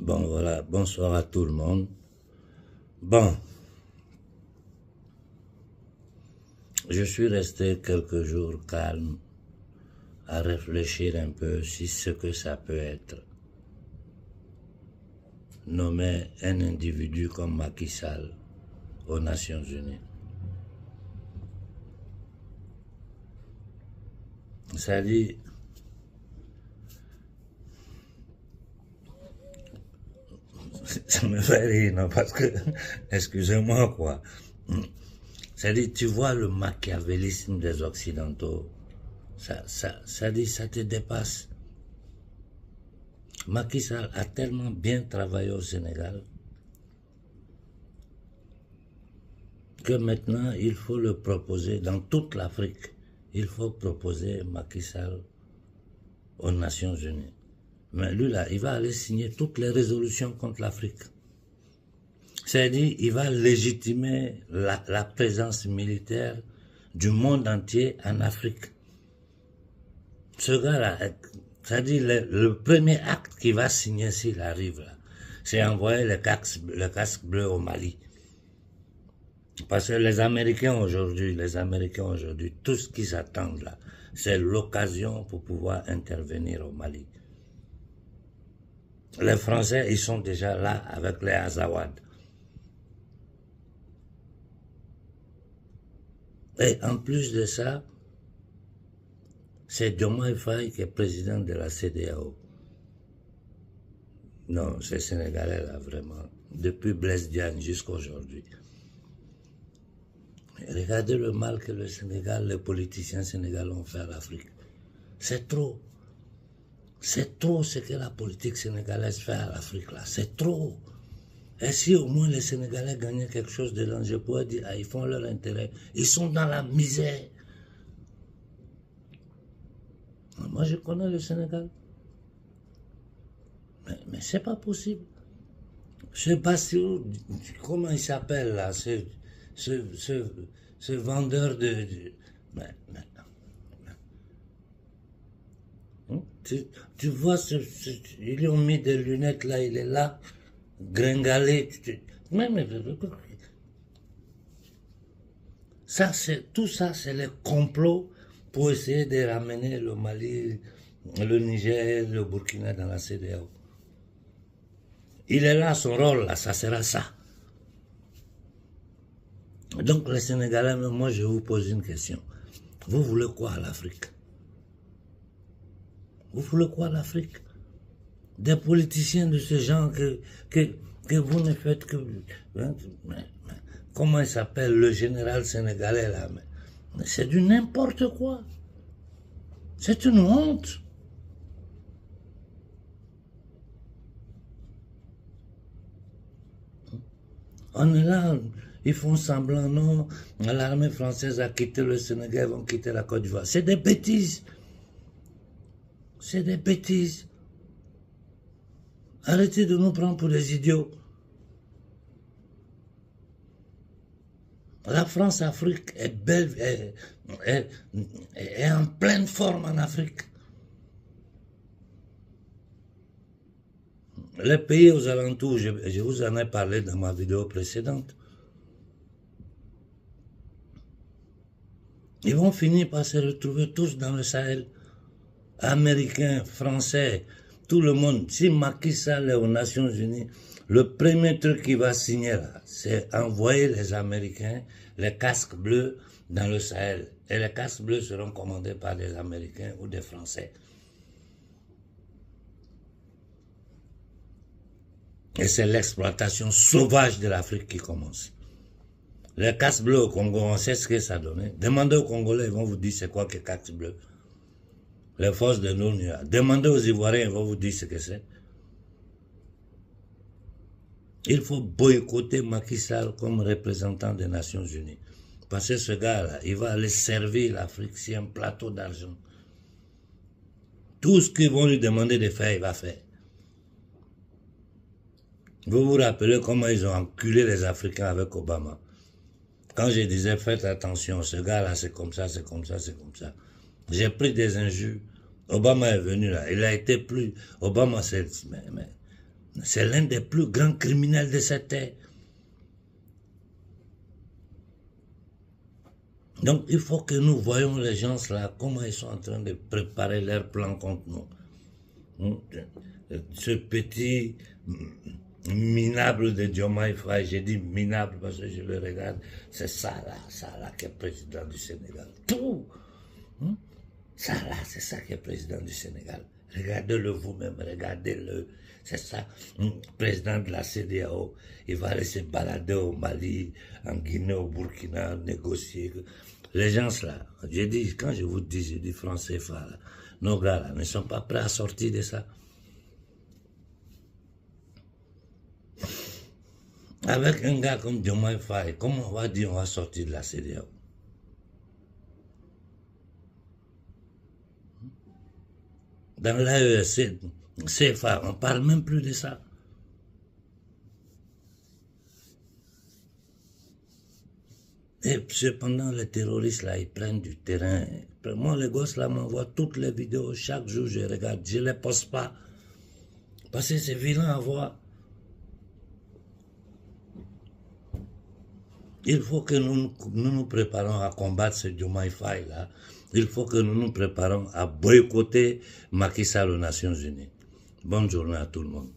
Bon, voilà, bonsoir à tout le monde. Bon, je suis resté quelques jours calme à réfléchir un peu sur ce que ça peut être. Nommer un individu comme Macky Sall aux Nations Unies. Ça dit, ça me fait rire, non, parce que, excusez-moi, quoi. Ça dit, tu vois le machiavélisme des Occidentaux, ça dit, ça te dépasse. Macky Sall a tellement bien travaillé au Sénégal que maintenant, il faut le proposer dans toute l'Afrique. Il faut proposer Macky Sall aux Nations Unies. Mais lui, là, il va aller signer toutes les résolutions contre l'Afrique. C'est-à-dire, il va légitimer la présence militaire du monde entier en Afrique. Ce gars-là, c'est-à-dire le premier acte qu'il va signer s'il arrive là, c'est envoyer le casque bleu au Mali. Parce que les Américains aujourd'hui, tout ce qu'ils attendent là, c'est l'occasion pour pouvoir intervenir au Mali. Les Français, ils sont déjà là avec les Azawad. Et en plus de ça, c'est Diomaye Faye qui est président de la CEDEAO. Non, c'est Sénégalais là, vraiment. Depuis Blaise Diagne jusqu'à aujourd'hui. Regardez le mal que le Sénégal, les politiciens sénégalais ont fait à l'Afrique. C'est trop. C'est trop ce que la politique sénégalaise fait à l'Afrique là. C'est trop. Et si au moins les Sénégalais gagnaient quelque chose dedans, je pourrais dire, ah, ils font leur intérêt. Ils sont dans la misère. Moi, je connais le Sénégal. Mais c'est pas possible. Je sais pas si, comment il s'appelle là, ce vendeur de tu vois, ils lui ont mis des lunettes là, il est là, gringalé. Ça, tout ça, c'est le complot pour essayer de ramener le Mali, le Niger, le Burkina dans la CEDEAO. Il est là, son rôle, là, ça sera ça. Donc, les Sénégalais, moi, je vous pose une question. Vous voulez quoi à l'Afrique? Vous voulez quoi à l'Afrique? Des politiciens de ce genre que vous ne faites que... comment il s'appelle, le général sénégalais, là? C'est du n'importe quoi. C'est une honte. On est là, ils font semblant, non, l'armée française a quitté le Sénégal, ils vont quitter la Côte d'Ivoire. C'est des bêtises. C'est des bêtises. Arrêtez de nous prendre pour des idiots. La France-Afrique est belle, est en pleine forme en Afrique. Les pays aux alentours, je vous en ai parlé dans ma vidéo précédente. Ils vont finir par se retrouver tous dans le Sahel. Américains, Français, tout le monde. Si Macky Sall est aux Nations Unies, le premier truc qu'il va signer là, c'est envoyer les Américains, les casques bleus dans le Sahel. Et les casques bleus seront commandés par des Américains ou des Français. Et c'est l'exploitation sauvage de l'Afrique qui commence. Les casques bleus au Congo, on sait ce que ça donnait. Demandez aux Congolais, ils vont vous dire c'est quoi que casques bleus. Les forces de l'ONU. Demandez aux Ivoiriens, ils vont vous dire ce que c'est. Il faut boycotter Macky Sall comme représentant des Nations Unies. Parce que ce gars-là, il va aller servir l'Afrique sur un plateau d'argent. Tout ce qu'ils vont lui demander de faire, il va faire. Vous vous rappelez comment ils ont enculé les Africains avec Obama? Quand je disais, faites attention, ce gars-là, c'est comme ça, c'est comme ça, c'est comme ça. J'ai pris des injures. Obama est venu là. Il a été plus... Obama, c'est... C'est l'un des plus grands criminels de cette terre. Donc, il faut que nous voyions les gens là, comment ils sont en train de préparer leur plan contre nous. Ce petit minable de Diomaye Faye, j'ai dit minable parce que je le regarde, c'est ça là qui est président du Sénégal. Tout. Ça là, c'est ça qui est président du Sénégal. Regardez-le vous-même, regardez-le. C'est ça, président de la CEDEAO. Il va aller se balader au Mali, en Guinée, au Burkina, négocier. Les gens là, j'ai dit, quand je vous dis, je dis français, là, nos gars là ne sont pas prêts à sortir de ça. Avec un gars comme Diomaye Faye, comment on va dire on va sortir de la CEDEAO? Dans l'AES, CFA, on ne parle même plus de ça. Et cependant, les terroristes, là, ils prennent du terrain. Moi, les gosses, là, m'envoient toutes les vidéos. Chaque jour, je regarde. Je ne les poste pas. Parce que c'est vilain à voir. Il faut que nous nous préparons à combattre ce Diomaye Faye, là. Il faut que nous nous préparons à boycotter Macky Sall aux Nations Unies. Bonne journée à tout le monde.